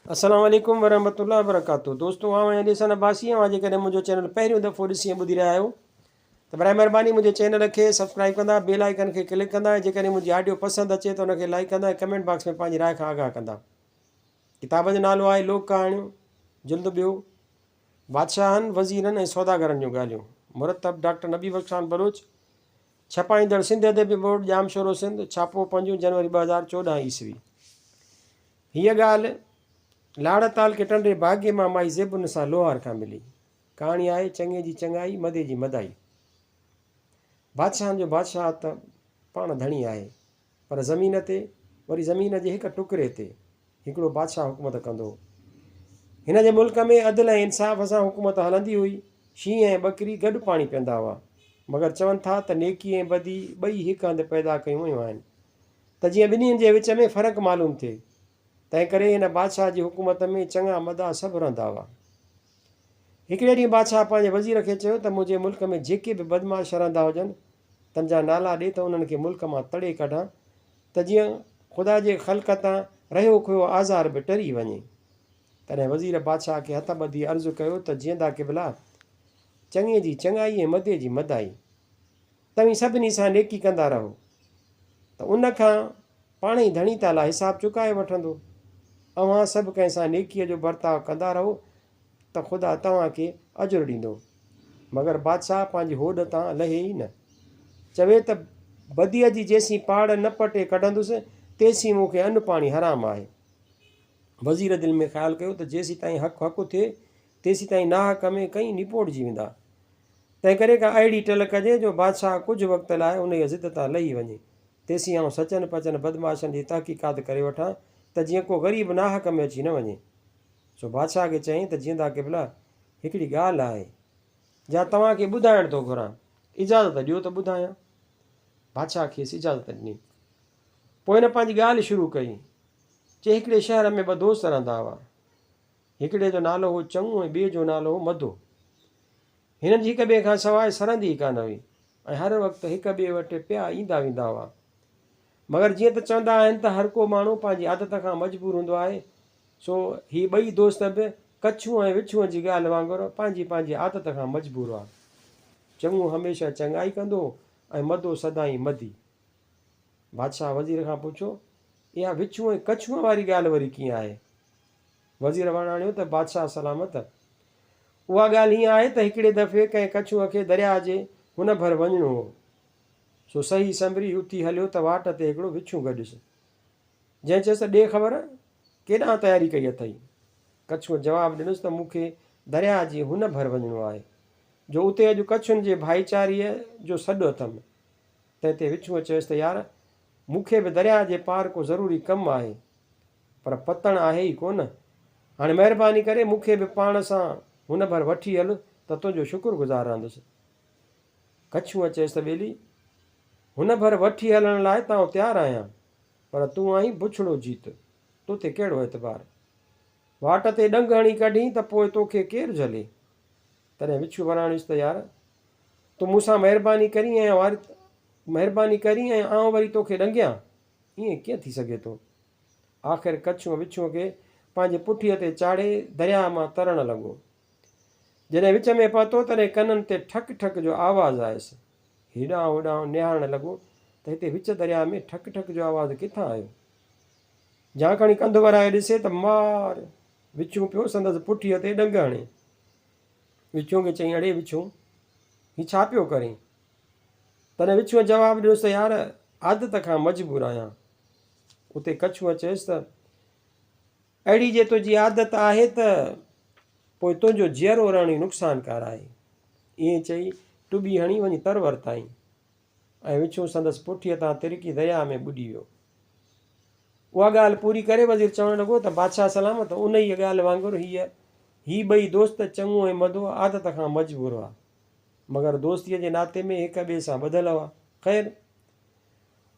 अस्सलाम वालेकुम वरहमतुल्लाहि वबरकातुहू। दोस्तों आउं आहियां ॾिसण बासी आहियां। जेकॾहिं मुंहिंजो चैनल पहिरियों दफ़ो ॾिसी ऐं ॿुधी रहिया आहियो त बराए महिरबानी मुंहिंजे चैनल खे सब्सक्राइब कंदा, बेल आइकन खे क्लिक कंदा ऐं जेकॾहिं मुंहिंजी ऑडियो पसंदि अचे त उनखे लाइक कंदा ऐं कमेंट बॉक्स में पंहिंजी राय खां आगाह कंदा। किताब जो नालो आहे लोक कहाणियूं, जिल्द ॿियो, बादशाहनि वज़ीरनि ऐं सौदागरनि जूं ॻाल्हियूं। मुरतब डॉक्टर नबी बख्शान बलोच, छपाईंदड़ सिंध अदबी बोर्ड, जामशोरो सिंध, छापो 5 जनवरी 2014 ईस्वी। हीअ ॻाल्हि लाड़ताल के टंडे भाग्य मां माई ज़ेबुन सां लोहार खां मिली। कहाणी आहे चङे जी चङाई, मदे जी मदाई। बादशाहनि जो बादशाह त पाण धणी आहे, पर ज़मीन ते वरी ज़मीन जे हिकु टुकड़े ते हिकिड़ो बादशाह हुकूमत कंदो हो। हिन जे मुल्क में अदल ऐं इंसाफ़ सां हुकूमत हलंदी हुई। शींहं ऐं ॿकरी गॾु पाणी पीअंदा हुआ, मगर चवनि था त नेकी ऐं बदी ॿई हिकु हंधि पैदा कयूं वियूं आहिनि, त जीअं ॿिन्हिनि जे विच में फ़र्क़ु मालूम थिए। तंहिं करे हिन बादशाह जी हुकूमत में चङा मदा सभु रहंदा हुआ। हिकिड़े ॾींहुं बादशाह पंहिंजे वज़ीर खे चयो त मुंहिंजे मुल्क में जेके बि बदमाश रहंदा हुजनि, तंहिंजा नाला ॾे त उन्हनि खे मुल्क मां तड़े कढां, त जीअं ख़ुदा जे ख़ल्क़ तां रहियो खुयो आज़ार बि टरी वञे। तॾहिं वज़ीर बादशाह खे हथ ॿधी अर्ज़ु कयो त जीअंदा क़िबला, चङे जी चङाई ऐं मदे जी मदाई, तव्हीं सभिनी सां नेकी कंदा रहो, त उन खां पाण ई धणी ताला हिसाब चुकाए वठंदो। अव्हां सभु कंहिं सां नेकीअ जो बर्ताव कंदा रहो त ख़ुदा तव्हांखे अजुरु ॾींदो। मगर बादशाह पंहिंजी होॾ तां लहे ई न, चवे त बदीअ जी जेसीं पाड़ न पटे कढंदुसि तेसीं मूंखे अन्न पाणी हराम आहे। वज़ीर दिलि में ख़्यालु कयो त जेसीं ताईं हक़ु हक़ु थिए तेसीं ताईं नाहक में कई निपोड़जी वेंदा। तंहिं करे का अहिड़ी टल कजे जो बादशाह कुझु वक़्त लाइ उन जी ज़िद तां लही वञे, तेसीं आउं सचनि पचनि बदमाशनि जी तहक़ीक़ात करे वठां त जीअं को ग़रीब नाहक में अची न वञे। सो बादशाह खे चयईं त जीअंदा क़िबला, हिकिड़ी ॻाल्हि आहे जा तव्हांखे ॿुधाइण थो घुरां, इजाज़त ॾियो त ॿुधायां। बादशाह खेसि इजाज़त ॾिनी। पोइ हिन पंहिंजी ॻाल्हि शुरू कई। चई हिकिड़े शहर में ॿ दोस्त रहंदा हुआ। हिकिड़े जो नालो हो चङो ऐं ॿिए जो नालो हो मधो। हिननि जी हिक ॿिए खां सवाइ सरहंदी ई कान हुई ऐं हर वक़्तु हिक ॿिए वटि पिया ईंदा वेंदा हुआ। मगर जीअं त चवंदा आहिनि त हर को माण्हू पंहिंजी आदत खां मजबूर हूंदो आहे, सो ही ॿई दोस्त बि कछुअ ऐं विछुअ जी ॻाल्हि वांगुरु पंहिंजी पंहिंजी आदत खां मजबूर हुआ। चङो हमेशह चङाई कंदो ऐं मदो सदाईं मदी। बादशाह वज़ीर खां पुछो, इहा विछुअ ऐं कछुअ वारी ॻाल्हि वरी कीअं आहे? वज़ीर वणाणियो त बादशाह सलामत, उहा ॻाल्हि हीअं आहे त हिकिड़े दफ़े कंहिं कछुअ खे दरिया जे हुन भर वञिणो हो। सो सही संभरी उथी हलियो त वाट ते हिकिड़ो विछुं गॾुसि, जंहिं चयसि ॾे ख़बर केॾांहुं तयारी कई अथई? कछुअ जवाबु ॾिनुसि त मूंखे दरिया जी हुन भर वञिणो आहे, जो उते अॼु कछुनि जे भाईचारीअ जो सॾु अथमि। तंहिं ते विछुअ चयसि त यार, मूंखे बि दरिया जे पार को ज़रूरी कमु आहे, पर पतण आहे ई कोन। हाणे महिरबानी करे मूंखे बि पाण सां हुन भर वठी हल त तुंहिंजो शुक्रगुज़ार रहंदुसि। कछुअ चयसि त ॿेली, हुन भर वठी हलण लाइ तां तयारु आहियां, पर तूं आहीं बुछड़ो जीत, तोते कहिड़ो एतबार? वाट ते ॾंग हणी कढी त पोइ तोखे केरु झले? तॾहिं विछुं वणाणियुसि त यार, तूं मूंसां महिरबानी करी ऐं आउं वरी तोखे ॾंगियां, ईअं कीअं थी सघे थो? आख़िर कछुअ विछुअ खे पंहिंजे पुठीअ ते चाढ़े दरिया मां तरणु लॻो। जॾहिं विच में पहुतो तॾहिं कननि ते ठक ठक जो आवाज़ु आयुसि। हेॾां होॾां निहारणु लॻो त हिते विच दरिया में ठक ठक जो आवाज़ु किथां आयो। झांखणी कंधु वराए ॾिसे त मार विछुं पियो संदसि पुठीअ ते ॾंग हणे। विछुं खे चई, अड़े विछुं, हीउ छा पियो करीं? तॾहिं विछुं जवाबु ॾिनोसि त यार, आदत खां मजबूर आहियां। उते कछुअ चयसि त अहिड़ी जे तुंहिंजी आदत आहे त पोइ तुंहिंजो जीअरो रहण ई नुक़सानकार आहे। ईअं चई टुॿी हणी वञी तरवर ताईं ऐं विछुं संदसि पुठीअ तां तिरकी दरिया में ॿुॾी वियो। उहा ॻाल्हि पूरी करे वज़ीर चवणु लॻो त बादशाह सलामत, उन ई ॻाल्हि वांगुरु ही ॿई दोस्त चङो ऐं मदो आदत खां मजबूर हुआ, मगर दोस्तीअ जे नाते में हिक ॿिए सां ॿधल हुआ। ख़ैर,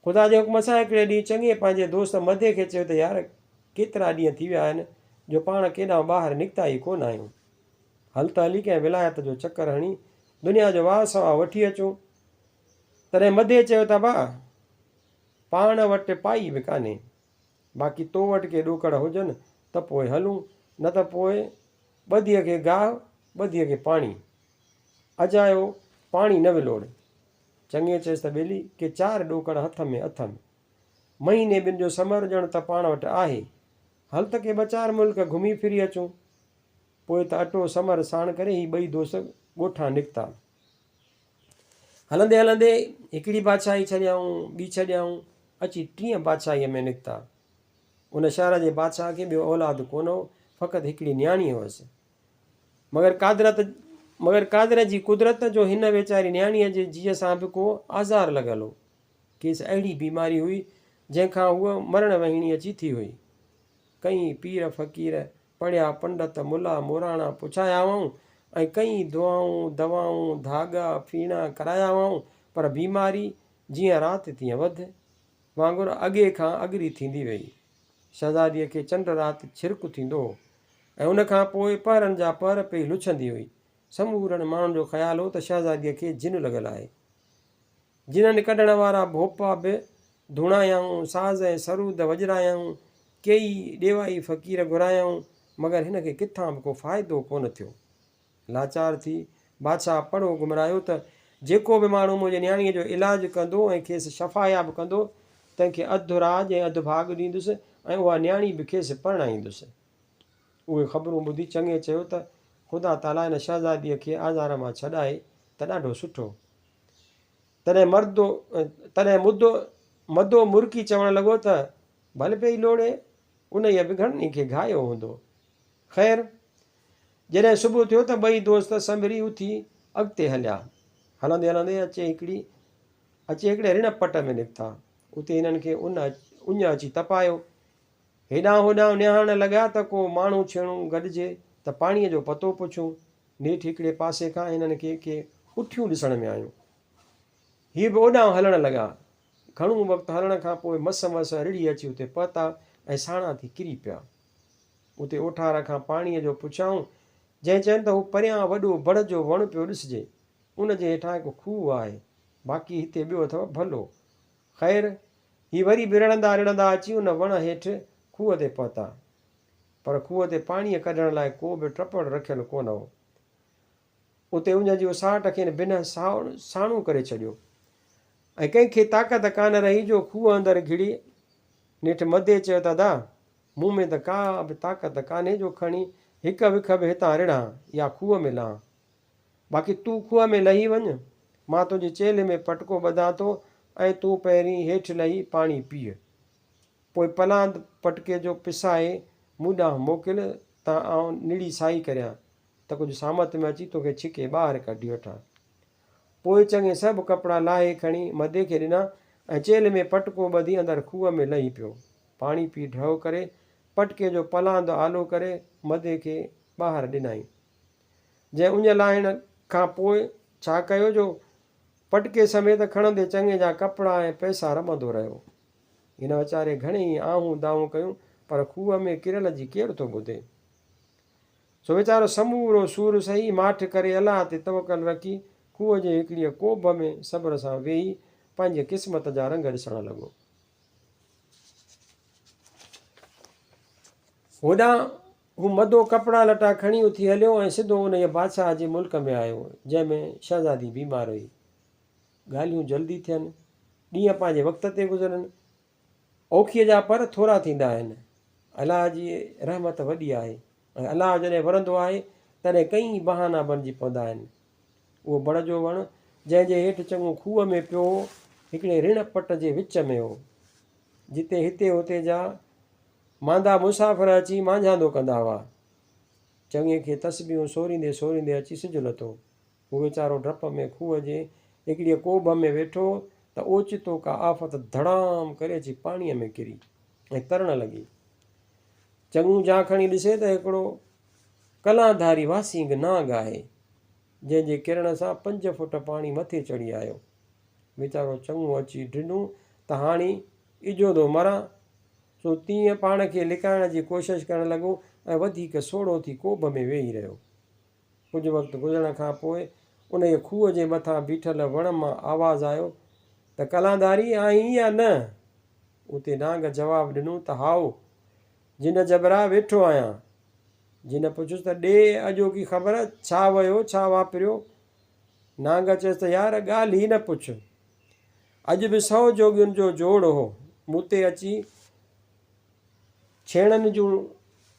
ख़ुदा जे हुकुम सां हिकिड़े ॾींहुं चङे पंहिंजे दोस्त मदे खे चयो त यार, केतिरा ॾींहं थी विया आहिनि जो पाण केॾांहुं ॿाहिरि निकिता ई कोन आहियूं। हल त हली कंहिं विलायत जो चकर हणी दुनिया जो वाह सवाह वठी अचूं। तॾहिं मदे चयो त भाउ, पाण वटि पाई बि कान्हे, बाक़ी तो वटि के ॾोकड़ हुजनि त पोइ हलूं, न त पोइ ॿधीअ खे गाह, ॿधीअ खे पाणी, अजायो पाणी न विलोड़। चङीअ चयसि त ॿेली के 4 ॾोकड़ हथ में अथनि, महीने ॿिनि जो समर ॼण त पाण वटि आहे, हल त के 2-4 मुल्क घुमी फिरी अचूं। पोइ त अटो समर साण करे ही ॿई दोस्त ॻोठां निकिता। हलंदे हलंदे हिकिड़ी बादशाही छॾियाऊं, ॿी छॾियाऊं, अची 3 बादशाहीअ में निकिता। उन शहर जे बादशाह खे ॿियो औलाद कोन हो, फ़क़ति हिकिड़ी न्याणी हुअसि। मगर क़ादिर जी कुदरत जो हिन वेचारी न्याणीअ जे जीअ सां बि को आज़ार लॻल हो। खेसि अहिड़ी बीमारी हुई जंहिंखां उहा मरण वहिणी अची थी हुई। कई पीर फ़क़ीर, पढ़िया पंडित, मुला मोराणा पुछाया हुअऊं ऐं कई दुआऊं दवाऊं धागा फीणा कराया हुअऊं, पर बीमारी जीअं राति तीअं वधि वांगुरु अॻे खां अॻिरी थींदी वई। शहज़ादीअ खे चंड राति छिरकु थींदो हो ऐं उनखां पोइ पहरनि जा पहर पई लुछंदी हुई। समूरनि माण्हुनि जो ख़्यालु हो त शहज़ादीअ खे जिन लॻल आहे। जिननि कढण वारा भोपा बि धुणायाऊं, साज़ ऐं सरूद वॼरायाऊं, कई ॾेवाई फ़क़ीर घुरायाऊं, मगर हिन खे किथां बि को फ़ाइदो कोन थियो। लाचार थी बादशाह पड़ो घुमरायो त जेको बि माण्हू मुंहिंजे न्याणीअ जो इलाजु कंदो ऐं खेसि शफ़ायाब कंदो, तंहिंखे अधु राज ऐं अधु भाग ॾींदुसि ऐं उहा न्याणी बि खेसि परणाईंदुसि। उहे ख़बरूं ॿुधी चङे चयो त ख़ुदा ताला हिन शहज़ादीअ खे आज़ार मां छॾाए त ॾाढो सुठो। तॾहिं मदो मुर्की चवणु लॻो त भले पई लोड़े, उन बि घणनि खे घायो हूंदो। ख़ैर, जॾहिं सुबुह थियो त ॿई दोस्त संभरी उथी अॻिते हलिया। हलंदे हलंदे अचे हिकिड़े रिण पट में निकिता। उते हिननि खे उञ अची तपायो। हेॾां होॾां निहारण लॻा त को माण्हू छेणो गॾिजे त पाणीअ जो पतो पुछूं। नेठि हिकिड़े पासे खां हिननि खे उठियूं ॾिसण में आयूं। हीअ बि ओॾां हलणु लॻा। घणो वक़्तु हलण खां पोइ मस रिड़ी अची उते पहुता ऐं साणा थी किरी पिया। उते ओठार खां पाणीअ जो पुछाऊं, जंहिं चयनि त हू परियां वॾो बड़ जो वणु पियो ॾिसिजे, उन जे हेठां हिकु खूह आहे, बाक़ी हिते ॿियो अथव भलो। ख़ैर, ही वरी बि रिड़ंदा रिड़ंदा अची उन वण हेठि खूह ते पहुता, पर खूह ते पाणीअ कढण लाइ को बि टपड़ रखियलु कोन हो। उते उन जी उसाहट खे बिन साणू करे छॾियो ऐं कंहिंखे ताक़त कान रही जो खूह अंदरि घिड़ी। नेठि मदे चयो, दादा मूं में त का बि ताक़त कान्हे जो खणी हिक विख बि हितां रिड़ां या खूह में लहां। बाक़ी तूं खूह में लही वञ, मां तुंहिंजे चेले में पटको ॿधां थो ऐं तूं पहिरीं हेठि लही पाणी पीउ, पोइ पलांद पटके जो पिसाए मूं ॾांहुं मोकिल त आउं निड़ी साई करियां त कुझु सामत में अची तोखे छिके ॿाहिरि कढी वठां। पोइ चङे सभु कपिड़ा लाहे खणी मदे खे ॾिना ऐं चेले में पटको ॿधी अंदरि खूह में लही पियो। पाणी पी ढव करे पटके जो पलांद आलो करे मदे खे ॿाहिरि ॾिनई। जंहिं उञ लाहिण खां पोइ छा कयो जो पटके समेत खणंदे चङे जा कपिड़ा ऐं पैसा रमंदो रहियो। हिन वीचारे घणेई आऊं दाऊं कयूं, पर खूह में किरयल जी केरु थो ॿुधे। सो वीचारो समूरो सूर सही माठि करे अलाह ते तवकल रखी खूह जे हिकिड़ीअ कोभ में सब्र सां वेही पंहिंजे क़िस्मत जा रंग ॾिसणु लॻो। होॾां हू मदो कपिड़ा लटा खणी उथी हलियो ऐं सिधो उन बादशाह जे मुल्क में आयो, जंहिंमें शहज़ादी बीमार हुई। ॻाल्हियूं जल्दी थियनि, ॾींहं पंहिंजे वक़्त ते गुज़रनि, औखीअ जा पर थोरा थींदा आहिनि। अलाह जी रहमत वॾी आहे ऐं अलाह जॾहिं वरंदो आहे तॾहिं कई बहाना बणिजी पवंदा आहिनि। उहो बड़ जो वणु जंहिंजे हेठि चङो खूह में पियो हो, हिकिड़े रिण पट जे विच में हो, जिते हिते हुते जा मांदा मुसाफ़िर अची मांझांदो कंदा हुआ। चङे खे तस्बीहूं सोरींदे सोरींदे अची सिजु लथो। उहो वीचारो डप में खूह जे हिकिड़ीअ कोभ में वेठो त ओचितो का आफ़त धड़ाम करे अची पाणीअ में किरी ऐं तरणु लॻी। चङू जा खणी ॾिसे त हिकिड़ो कलाधारी वासींग नाग आहे, जंहिंजे किरण सां 5 फुट पाणी मथे चढ़ी आयो। वीचारो चङू अची ॾिनूं त हाणे इजो थो मरां, सो तीअं पाण खे लिकाइण जी कोशिशि करणु लॻो ऐं वधीक सोढ़ो थी कोभ में वेही रहियो। कुझु वक़्तु गुज़रण खां पोइ उन जे खूह जे मथां बीठल वण मां आवाज़ु आयो त कलाधारी आहीं या न? उते नांग जवाबु ॾिनो त हाओ, जिन जबरा वेठो आहियां। जिन पुछियुसि त ॾे अॼोकी ख़बर छा वियो छा वापिरियो। नांग चयसि त यार ॻाल्हि ई न पुछ। अॼु बि 100 जोगियुनि जो जोड़ हो मूं ते अची छेणनि जूं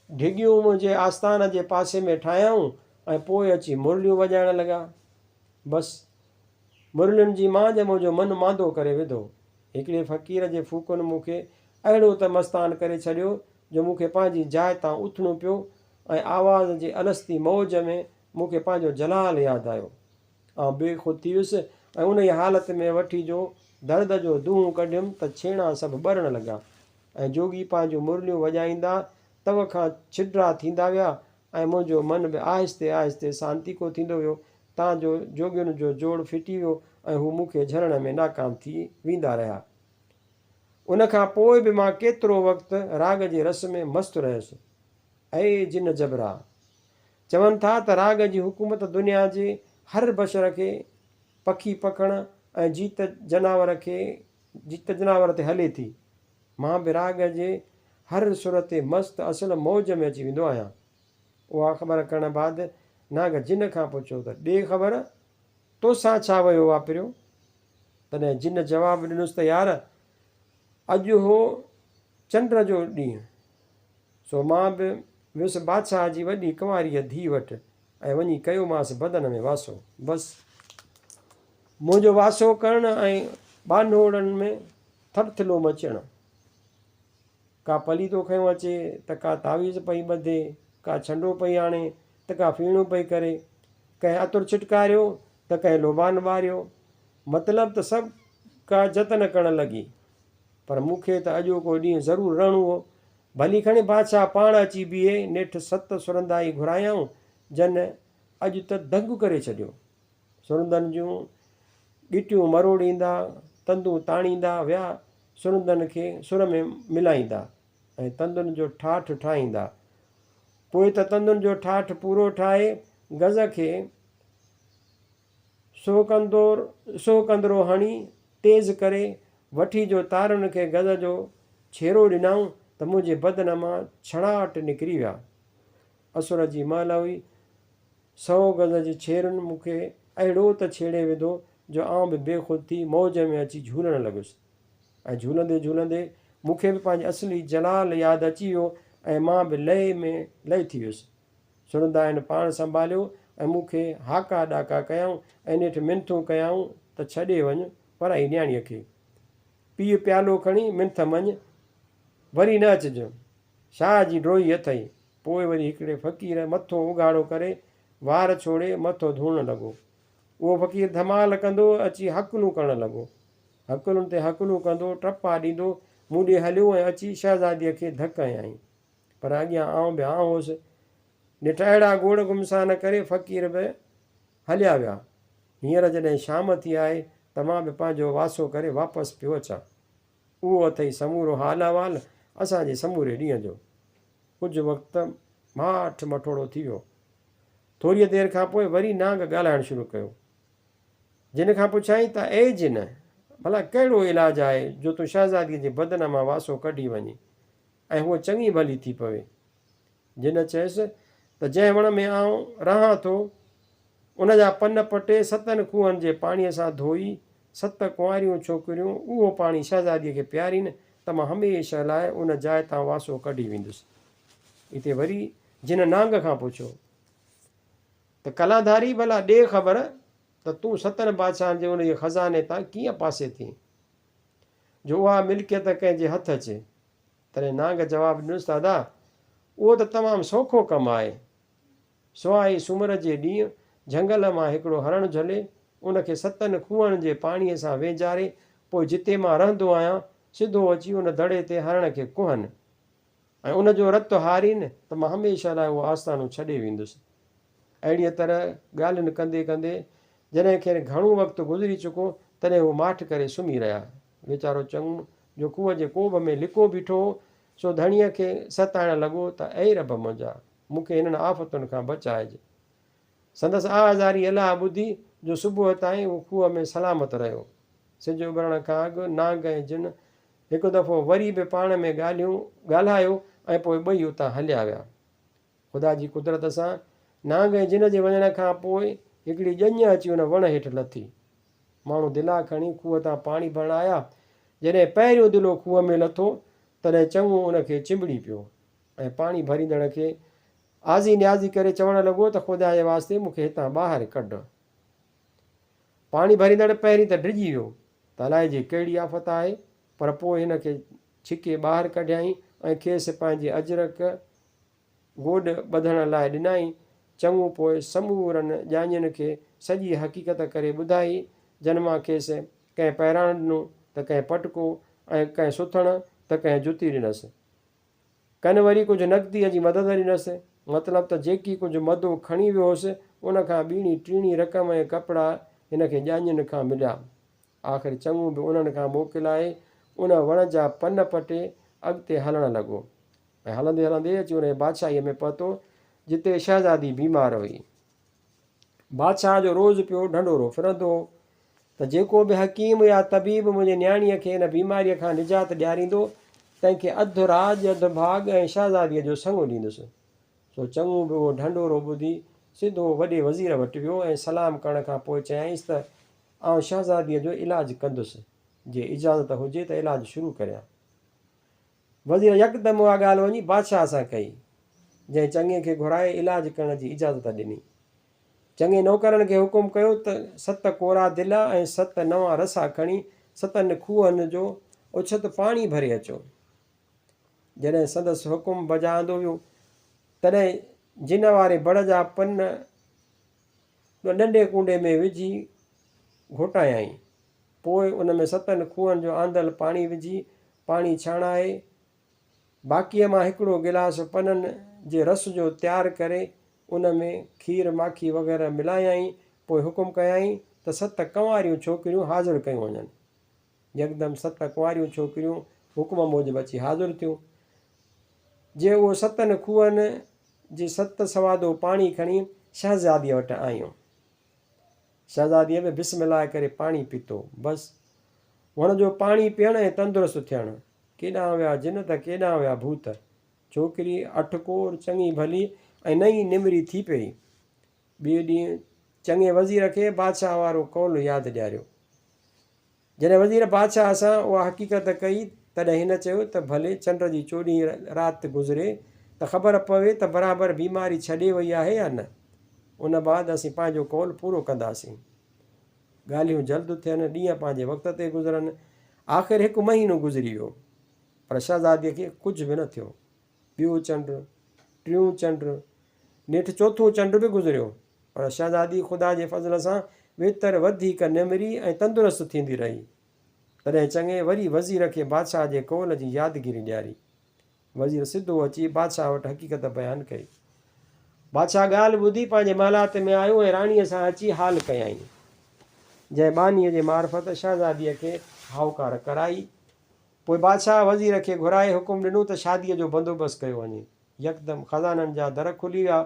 ढिघियूं मुंहिंजे आस्थान जे पासे में ठाहियऊं ऐं पोइ अची मुरलियूं वॼाइण लॻा। बसि मुरलियुनि जी मांझ मुंहिंजो मनु मांदो करे विधो। हिकिड़े फ़क़ीर जे फूकनि मूंखे अहिड़ो त मस्तान करे छॾियो जो मूंखे पंहिंजी जाइ तां उथणो पियो ऐं आवाज़ जी अलस्ती मौज में मूंखे पंहिंजो जलाल यादि आयो। ऐं बेख़ुदि थी वियुसि ऐं उन ई हालति में वठी जो दर्द जो दूंहुं कढियुमि त छेणा सभु ॿरण लॻा ऐं जोगी पंहिंजूं मुरलियूं वॼाईंदा तव खां छिडरा थींदा विया ऐं मुंहिंजो मन बि आहिस्ते आहिस्ते सांतीको थींदो वियो तां जो जोगियुनि जो जोड़ फिटी वियो ऐं हू मूंखे झरण में नाकाम थी वेंदा रहिया। उन खां पोइ बि मां केतिरो वक़्तु राग जे रस में मस्तु रहियुसि। ऐं जिन जबरा चवनि था त राग जी हुकूमत दुनिया जे हर बशर खे पखी पखण ऐं जीत जनावर ते हले थी। मां बि राग जे हर सुर ते मस्तु असल मौज में अची वेंदो आहियां। उहा ख़बर करण बाद नाग जिन खां पुछियो त ॾे ख़बर तोसां छा वियो वापिरियो। तॾहिं जिन जवाबु ॾिनुसि त यार अॼु हो चंड जो ॾींहुं सो मां बि वियुसि बादशाह जी वॾी कुंवारीअ धीउ वटि ऐं वञी कयोमांसि बदन में वासो। बसि मुंहिंजो वासो करणु ऐं बानोड़नि में थरथिलो मचणु। का पलीतो खयों अचे त का तावीज़ पई ॿधे, का छंडो पई आणे त का फीणो पई करे, कंहिं अतुर छिटकारियो त कंहिं लोबान ॿारियो। मतिलबु त सभु का जतन करणु लॻी। पर मूंखे त अॼोको ॾींहुं ज़रूरु रहणो हो। भली खणी बादशाह पाण अची बीहे नेठि 7 सुरंदाई घुरायऊं जन अॼु त दंग करे छॾियो। सुरंदनि जूं ॻिटियूं मरोड़ींदा तंदूं ताणींदा विया सुरंदनि खे सुर में मिलाईंदा ऐं तंदुनि जो ठाठ ठाहींदा। पोइ त तंदुनि जो ठाठ पूरो ठाहे गज़ खे सो कंदरो हणी तेज़ करे वठी जो तारुनि खे गज़ जो छेरो ॾिनऊं त मुंहिंजे बदन मां छड़ाट निकिरी विया। असुर जी महिल हुई। 100 गज़ जे छेरुनि मूंखे अहिड़ो त छेड़े विधो जो आउं बि बेख़ुदि थी मौज में अची झूलणु लॻुसि ऐं झूलंदे झूलंदे मूंखे बि पंहिंजे असली जलाल यादि अची वियो ऐं मां बि लय में लय थी वियुसि। सुरंदाइनि पाण संभालियो ऐं मूंखे हाका ॾाका कयऊं ऐं नेठि मिनथूं कयऊं त छॾे वञु पराई न्याणीअ खे। पीउ प्यालो खणी मिंथ मञ वरी न अचिजो छा जी ड्रोही अथई। पोइ वरी हिकिड़े फ़क़ीर मथो उघाड़ो करे वार छोड़े मथो धोअणु लॻो। उहो फ़क़ीर धमाल कंदो अची हकुलूं करणु लॻो। हकुलुनि ते हकुलूं कंदो टपा ॾींदो मूं ॾे हलियो ऐं अची शहज़ादीअ खे धक हयईं। पर अॻियां आउं बि आउं हुउसि। ॾिठ अहिड़ा गोड़ गुमसान करे फ़क़ीर बि हलिया विया। हींअर जॾहिं शाम थी आहे त मां बि पंहिंजो वासो करे वापसि पियो अचां। उहो अथई समूरो हाल अहिवाल असांजे समूरे ॾींहं जो। कुझु वक़्तु माठ मठोड़ो थी वियो। थोरीअ देरि खां पोइ वरी नांग ॻाल्हाइणु शुरू कयो। जिन खां पुछाईं त ए जिन भला कहिड़ो इलाजु आहे जो तूं शहज़ादीअ जे बदन मां वासो कढी वञे ऐं हूअ चङी भली थी पवे। जिन चयसि त जंहिं वण में आउं रहां थो उन जा पन पटे 7 खूहनि जे पाणीअ सां धोई 7 कुंवारियूं छोकिरियूं उहो पाणी शहज़ादीअ खे पीआरीनि त मां हमेशह लाइ उन जाइ तां वासो कढी वेंदुसि। हिते वरी जिन नांग खां पुछियो त कलाधारी भला ॾे ख़बर त तूं 7 बादशाहनि जे उन जे ख़ज़ाने तां कीअं पासे थी जो उहा मिल्कियत कंहिंजे हथ अचे। तॾहिं नांग जवाबु ॾिनुसि दादा उहो त तमामु सौखो कमु आहे। सुवाई सूमर जे ॾींहुं झंगल मां हिकिड़ो हरणु झले उनखे 7 खूहनि जे पाणीअ सां वेझारे पोइ जिते मां रहंदो आहियां सिधो अची उन दड़े ते हरण खे कुहनि ऐं उनजो रतु हारीनि त मां हमेशह लाइ उहो आस्थानो छॾे वेंदुसि। अहिड़ीअ तरह ॻाल्हियुनि कंदे कंदे जॾहिं खेनि घणो वक़्तु गुज़री चुको तॾहिं हू माठि करे सुम्ही रहिया। वीचारो चङो जो खूह जे कोभ में लिको बीठो हो सो धणीअ खे सताइणु लॻो त ऐं रब मुंहिंजा मूंखे हिननि आफ़तुनि खां बचाइजे। संदसि आज़ारी अलाह ॿुधी जो सुबुह ताईं उहो खूह में सलामत रहियो। सिॼ उभरण खां अॻु नांग ऐं जिन हिकु दफ़ो वरी बि पाण में ॻाल्हायो ऐं पोइ ॿई उतां हलिया विया। ख़ुदा जी कुदरत सां नांग ऐं जिन जे वञण खां पोइ हिकिड़ी ॼञ अची उन वण हेठि लथी। माण्हू दिला खणी खूह तां पाणी भरण आया। जॾहिं पहिरियों दिलो खूह में लथो तॾहिं चङो उनखे चिंबड़ी पियो ऐं पाणी भरींदड़ खे आज़ी न्याज़ी करे चवणु लॻो त ख़ुदा जे वास्ते मूंखे हितां ॿाहिरि कढ। पाणी भरींदड़ पहिरीं त डिॼी वियो त अलाए जे कहिड़ी आफ़त आहे, पर पोइ हिन खे छिके ॿाहिरि कढियईं ऐं खेसि पंहिंजे अजरक गोॾ ॿधण लाइ ॾिनई। चङो पोइ समूरनि ॼाणियुनि खे सॼी हक़ीक़त करे ॿुधाई। जन मां खेसि कंहिं पहिराण ॾिनो त कंहिं पटको ऐं कंहिं सुथण त कंहिं जुती ॾिनसि। कन वरी कुझु नक़दीअ जी मदद ॾिनसि, मतिलबु त जेकी कुझु मदो खणी वियो हुअसि उनखां ॿीणी टीणी रक़म ऐं कपिड़ा हिनखे ॼाणियुनि खां मिलिया। आख़िर चङो बि उन्हनि खां मोकिलाए उन वण जा पन पटे अॻिते हलणु लॻो ऐं हलंदे हलंदे अची उन बादशाहीअ में पहुतो जिते शहज़ादी बीमार हुई। बादशाह जो रोज़ु पियो ढंढोरो फिरंदो त जेको बि हकीम या तबीब मुंहिंजे न्याणीअ खे हिन बीमारीअ खां निजात ॾियारींदो तंहिंखे अधु राज अधु भाग ऐं शहज़ादीअ जो संगु ॾींदुसि। सो चङो बि उहो ढंढोरो ॿुधी सिधो वॾे वज़ीर वटि वियो ऐं सलाम करण खां पोइ चयाईंसि त आउं शहज़ादीअ जो इलाजु कंदुसि, जे इजाज़त हुजे त इलाजु शुरू करियां। वज़ीर यकदमि उहा ॻाल्हि वञी बादशाह सां कई, जंहिं चङे खे घुराए इलाजु करण जी इजाज़त ॾिनी। चङे नौकरनि खे हुकुम कयो त 7 कोरा दिला ऐं 7 नवां रसा खणी 7 खूहनि जो उछत पाणी भरे अचो। जॾहिं संदसि हुकुम बजाईंदो वियो तॾहिं जिन वारे बड़ जा पन नंढे कुंडे में विझी घोटायई। पोइ उन में 7 खूहनि जो आंदल पाणी विझी पाणी छाणाए बाक़ीअ मां हिकिड़ो गिलास पननि जे रस जो तयारु करे उन में खीर माखी वग़ैरह मिलायई। पोइ हुकुम कयई त 7 कंवारियूं छोकिरियूं हाज़िर कयूं वञनि। यकदमि 7 कुंवारियूं छोकिरियूं हुकुम मूजिबि अची हाज़िर थियूं। जे उहो 7 खूहनि जी 7 सवादो पाणी खणी शहज़ादीअ वटि आयूं। शहज़ादीअ बि बिस्मिल्लाह करे पाणी पीतो। बसि वण जो पाणी पीअण ऐं तंदुरुस्त थियणु। केॾांहुं विया जिन त केॾांहुं विया भूत। छोकिरी अठकोर चङी भली ऐं नई निमरी थी पई। ॿिए ॾींहुं चङे वज़ीर खे बादशाह वारो कौल यादि ॾियारियो। जॾहिं वज़ीर बादशाह सां उहा हक़ीक़त कई तॾहिं हिन चयो त भले चंड जी 14 राति गुज़रे त ख़बर पवे त बराबरि बीमारी छॾे वई आहे या न। उन बाद असीं पंहिंजो कौल पूरो कंदासीं। ॻाल्हियूं जल्द थियनि, ॾींहं पंहिंजे वक़्त ते गुज़रनि। आख़िर 1 महीनो गुज़री वियो पर शहज़ादीअ खे कुझु बि न थियो। ॿियो चंड, टियों चंड, नेठि 4थों चंड बि गुज़रियो पर शहज़ादी ख़ुदा जे फज़ल सां वेतर वधीक निमरी ऐं तंदुरुस्त थींदी रही। तॾहिं चङे वरी वज़ीर खे बादशाह जे कौल जी यादगिरी ॾियारी। वज़ीर सिधो अची बादशाह वटि हक़ीक़त बयानु कई। बादशाह ॻाल्हि ॿुधी पंहिंजे महलात में आयो ऐं राणीअ सां अची हाल कयई। जंहिं बानीअ जे मार्फत शहज़ादीअ खे हाउकार कराई। पोइ बादशाह वज़ीर खे घुराए हुकुम ॾिनो त शादीअ जो बंदोबस्तु कयो वञे। यकदमि ख़ज़ाननि जा दर खुली विया।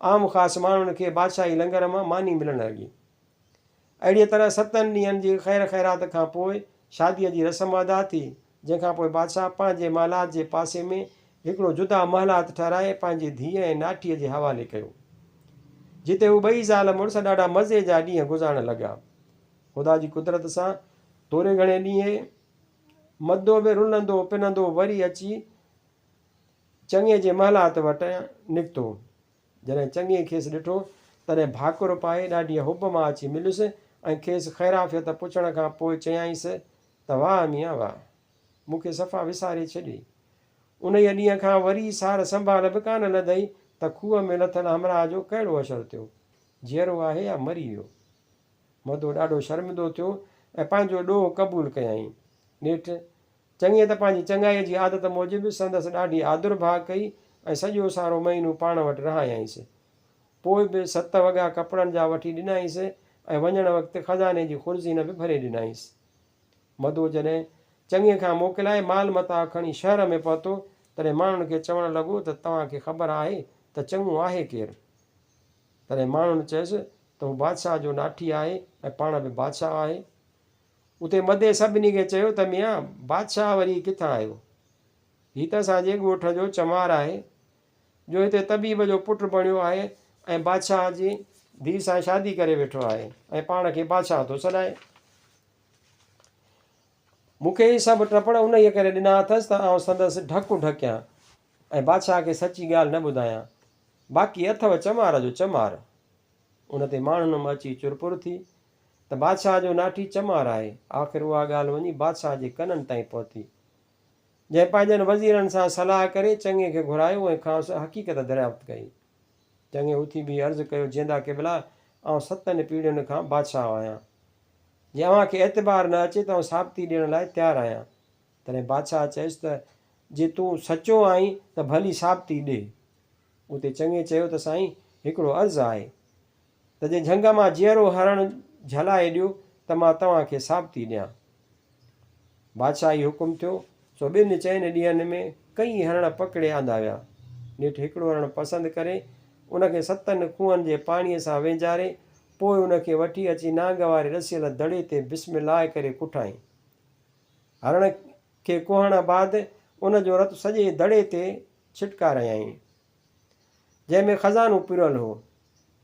आम ख़ासि माण्हुनि खे बादशाही लंगर मां मानी मिलणु लॻी। अहिड़ीअ तरह 7 ॾींहंनि जी ख़ैर ख़ैरात खां पोइ शादीअ जी रस्म अदा थी, जंहिंखां पोइ बादशाह पंहिंजे महलात जे पासे में हिकिड़ो जुदा महलात ठहिराए पंहिंजी धीअ ऐं नाठीअ जे हवाले कयो, जिते हू ॿई ज़ाल मुड़ुस ॾाढा मज़े जा ॾींहं गुज़ारणु लॻा। ख़ुदा जी कुदरत सां थोरे घणे ॾींहं मदो बि रुलंदो पिनंदो वरी अची चङे जे महलात वटि निकितो। जॾहिं चङे खेसि ॾिठो तॾहिं भाकुर पाए ॾाढी हुब मां अची मिलियुसि ऐं खेसि ख़ैराफ़ियत पुछण खां पोइ चयाईंसि त वाह मियां वाह, मूंखे सफ़ा विसारे छॾी। उन ई ॾींहं खां वरी सार संभाल बि कान लधई त खूह में लथल हमराह जो कहिड़ो असरु थियो, जीअरो आहे या मरी वियो। मदो ॾाढो शर्मिंदो थियो ऐं पंहिंजो ॾोह क़बूलु कयई। नेठि चङीअ त पंहिंजी चङाईअ जी आदत मूजिबि संदसि ॾाढी आदुरभाउ कई ऐं सॼो सारो महीनो पाण वटि रहायईंसि। पोइ बि 7 वॻा कपिड़नि जा वठी ॾिनाईंसि ऐं वञण वक़्तु ख़ज़ाने जी खुर्ज़ीन बि भरे ॾिनाईंसि। मदो जॾहिं चङीअ खां मोकिलाए माल मता खणी शहर में पहुतो तॾहिं माण्हुनि खे चवणु लॻो त तव्हांखे ख़बर आहे त चङो आहे केरु। तॾहिं माण्हुनि चयुसि त हू बादशाह जो नाठी आहे ऐं पाण बि बादशाह आहे। उते मदे सभिनी खे चयो त मियां बादशाह वरी किथां आयो। हीउ त असांजे ॻोठ जो चमार आहे जो हिते तबीब जो पुटु बणियो आहे ऐं बादशाह जी धीउ सां शादी करे वेठो आहे ऐं पाण खे बादशाह थो सॾाए। मूंखे ही सभु टपड़ उन ई करे ॾिना अथसि त आउं संदसि ढकु ढकियां ऐं बादशाह खे सची ॻाल्हि न ॿुधायां। बाक़ी अथव चमार जो चमार। उन ते माण्हुनि में अची चुरपुर थी त बादशाह जो नाठी चमार आहे। आख़िर उहा ॻाल्हि वञी बादशाह जे कननि ताईं पहुती, जंहिं पंहिंजनि वज़ीरनि सां सलाह करे चङे खे घुरायो ऐं खां हक़ीक़त दरियाफ़्त कई। चङे उथी बि अर्ज़ु कयो, जिंदा क़िबला, आउं 7 पीढ़ियुनि खां बादशाह आहियां। जे अव्हांखे एतबार न अचे त आउं साबिती ॾियण लाइ तयारु आहियां। तॾहिं बादशाह चयसि त जे तूं सचो आहीं त भली साबिती ॾे। उते चङे चयो त साईं, हिकिड़ो अर्ज़ु आहे त जे झंग मां जीअरो हरणु झलाए ॾियो त मां तव्हांखे साबिती ॾियां। बादशाह जो हुकुम थियो, सो 2-4 ॾींहंनि में कई हरण पकिड़े आंदा विया। नेठि हिकिड़ो हरणु पसंदि करे उनखे 7 खूहनि जे पाणीअ सां वेंजारे पोइ उनखे वठी अची नांग वारे रसियल दड़े ते बिस्मिल्लाह करे कुठाई। हरण खे कुहण बाद उन जो रतु सॼे दड़े ते छिटकारायईं जंहिंमें ख़ज़ानो पिरियल हो।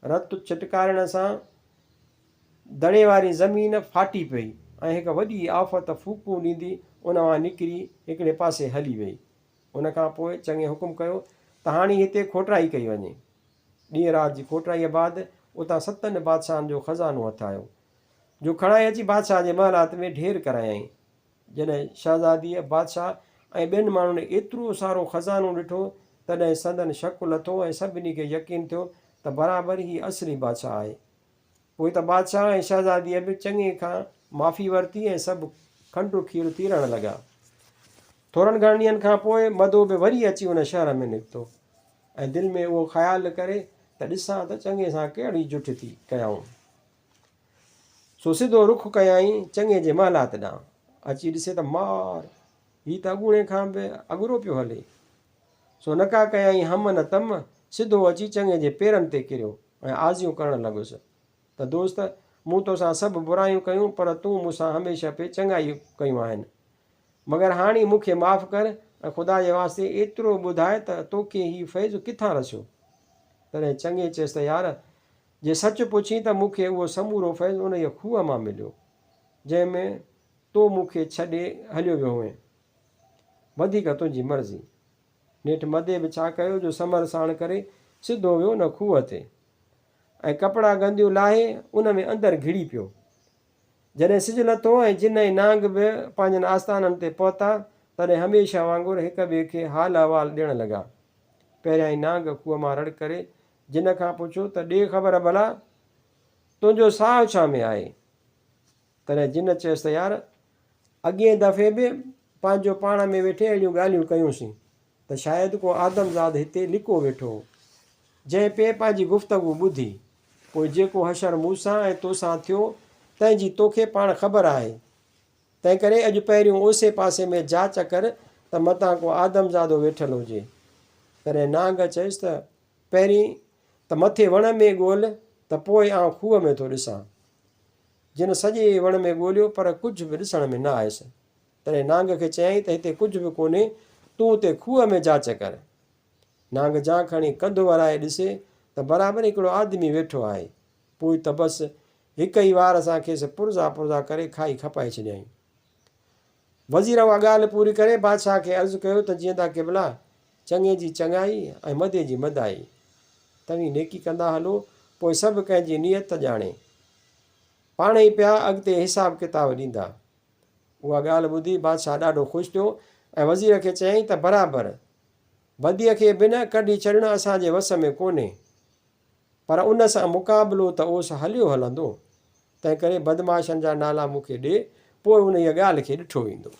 रतु छिटकारण सां दड़े वारी ज़मीन फाटी पई ऐं हिकु वॾी आफ़त फूकूं ॾींदी उन मां निकिरी हिकिड़े पासे हली वई। उन खां पोइ चङे हुकुम कयो त हाणे हिते खोटाई कई वञे। ॾींहं राति जी खोटाईअ बाद उतां 7 बादशाहनि जो ख़ज़ानो हथ आयो, जो खणाए अची बादशाह जे महलात में ढेर करायईं। जॾहिं शहज़ादीअ बादशाह ऐं ॿियनि माण्हुनि एतिरो सारो ख़ज़ानो ॾिठो तॾहिं संदन शक लथो ऐं सभिनी खे यकीन थियो त बराबरि ही असली बादशाह आहे। पोइ त बादशाह ऐं शहज़ादीअ बि चङे खां माफ़ी वरिती ऐं सभु खंडु खीरु थी रहण लॻा। थोरनि घणनि ॾींहंनि खां पोइ मदो बि वरी अची उन शहर में निकितो ऐं दिलि में उहो ख़्यालु करे त ॾिसां त चङे सां कहिड़ी जुठ थी कयाऊं। सो सिधो रुख कयाईं चङे जे महलात ॾांहुं। अची ॾिसे त मार, हीउ त अॻूणे खां बि अॻिरो पियो हले। सो नका कयाईं हम न तम, सिधो अची चङे जे पेरनि ते किरियो ऐं आज़ियूं करणु लॻुसि त दोस्त, मूं तोसां सभु बुरायूं कयूं पर तूं मूंसां हमेशह पे चङाई कयूं आहिनि, मगर हाणे मूंखे माफ़ु कर ऐं ख़ुदा जे वास्ते एतिरो ॿुधाए त तोखे हीउ फैज़ किथां रसियो। तॾहिं चङे चयसि त यार, जे सच पुछी त मूंखे उहो समूरो फैज़ उन जे खूह मां मिलियो जंहिंमें तो मूंखे छॾे हलियो वियो हुएं। वधीक तुंहिंजी मर्ज़ी। नेठि मदे बि छा कयो जो समर साण करे सिधो वियो न खूह ते ऐं कपिड़ा गंदियूं लाहे उन में अंदरि घिड़ी पियो। जॾहिं सिजु लथो ऐं जिन ऐं नांग बि पंहिंजनि आस्थाननि ते पहुता तॾहिं हमेशह वांगुरु हिक ॿिए खे हाल अहिवाल ॾियणु लॻा। पहिरियां ई नांग खूह मां रड़ करे जिन खां पुछियो त ॾे ख़बर भला तुंहिंजो साहु छा में आहे। तॾहिं जिन चयसि त यार, अॻिए दफ़े बि पंहिंजो पाण में वेठे अहिड़ियूं ॻाल्हियूं कयूंसीं त शायदि को आदमज़ाद हिते लिको वेठो हो जंहिं पे पंहिंजी गुफ़्तगू ॿुधी। पोइ जेको हशर मूंसां ऐं तोसां थियो तंहिंजी तोखे पाण ख़बर आहे। तंहिं करे अॼु पहिरियों ओसे पासे में जांच कर त मतां को आदमज़ादो वेठल हुजे। तॾहिं नांग चयसि त पहिरीं त मथे वण में ॻोल्ह त पोइ आउं खूह में थो ॾिसां। जिन सॼे वण में ॻोल्हियो पर कुझु बि ॾिसण में न आयुसि। तॾहिं नांग खे चयईं त हिते कुझु बि कोन्हे, तूं उते खूह में जांच कर। नांग जां खणी कंधु वराए ॾिसे त बराबरि हिकिड़ो आदमी वेठो आहे। पोइ त बसि हिक ई वार सां खेसि पुर्ज़ा पुर्ज़ा करे खाई खपाए छॾियईं। वज़ीर उहा ॻाल्हि पूरी करे बादशाह खे अर्ज़ु कयो त जीअं त क़िबला, चङे जी चङाई ऐं मदे जी मदाई, तव्हीं नेकी कंदा हलो, पोइ सभु कंहिंजी नियत ॼाणे, पाण ई पिया अॻिते हिसाब किताब ॾींदा। उहा ॻाल्हि ॿुधी बादशाह ॾाढो ख़ुशि थियो ऐं वज़ीर खे चयईं त बराबरि, बदीअ खे बि न कढी छॾणु असांजे वस में कोन्हे, पर उन सां मुक़ाबिलो त ओस हलियो हलंदो। तंहिं करे बदमाशनि जा नाला मूंखे ॾे, पोइ उन ॻाल्हि खे ॾिठो वेंदो।